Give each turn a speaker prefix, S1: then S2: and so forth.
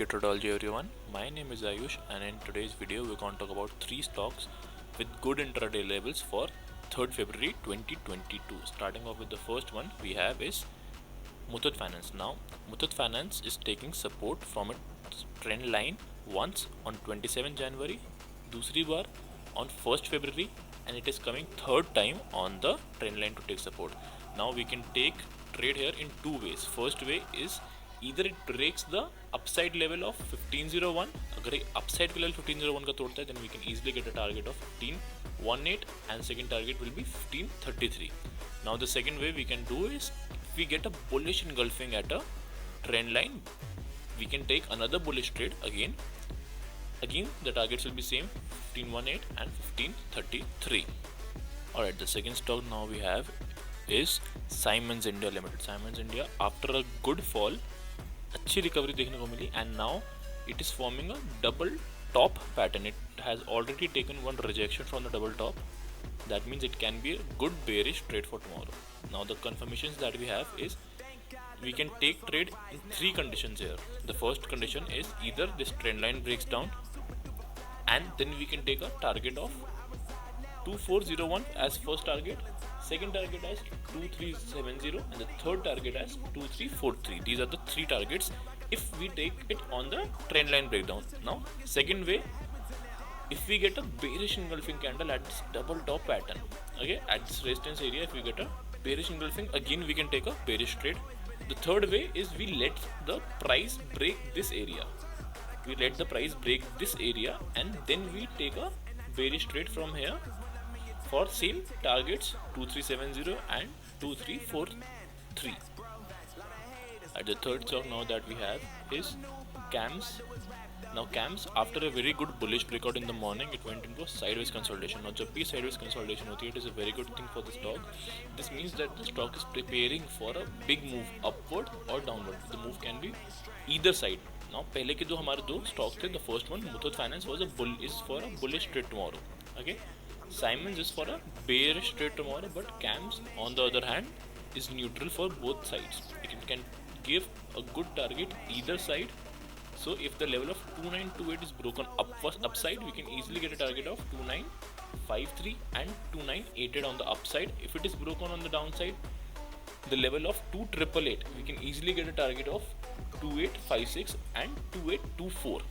S1: Tradology everyone, my name is Ayush and in today's video we're going to talk about 3 stocks with good intraday levels for 3rd February 2022. Starting off with the first one we have is Muthoot Finance. Now Muthoot Finance is taking support from its trend line once on 27 January, दूसरी बार on 1st February and it is coming third time on the trend line to take support. Now we can take trade here in two ways. First way is either it breaks the upside level of 1501. अगर ये upside के level 1501 का तोड़ता है then we can easily get a target of 1518 and second target will be 1533. Now the second way we can do is if we get a bullish engulfing at a trend line, we can take another bullish trade again the targets will be same 1518 and 1533. Alright, the second stock now we have is Siemens India Limited. Siemens India after a good fall अच्छी recovery देखने को मिली and now it is forming a double top pattern. It has already taken one rejection from the double top. That means it can be a good bearish trade for tomorrow. Now the confirmations that we have is we can take trade in 3 conditions here. The first condition is either this trend line breaks down and then we can take a target of 2401 as first target, second target as 2370 and the third target as 2343. These are the 3 targets if we take it on the trend line breakdown. Now second way, if we get a bearish engulfing candle at this double top pattern, okay, at this resistance area, if we get a bearish engulfing, again we can take a bearish trade. The third way is we let the price break this area. We let the price break this area and then we take a bearish trade from here for same targets 2370 and 2343. At the third stock now that we have is CAMS. Now CAMS after a very good bullish breakout in the morning, it went into a sideways consolidation. Now जब भी sideways consolidation होती है, it is a very good thing for the stock. This means that the stock is preparing for a big move upward or downward. The move can be either side. Now पहले के जो हमारे दो stock थे, the first one Muthoot Finance is for a bullish trade tomorrow. Okay, Siemens is for a bearish trade tomorrow, but CAMS on the other hand is neutral for both sides. It can give a good target either side. So if the level of 2928 is broken upside, we can easily get a target of 2953 and 2988 on the upside. If it is broken on the downside, the level of 2888, we can easily get a target of 2856 and 2824.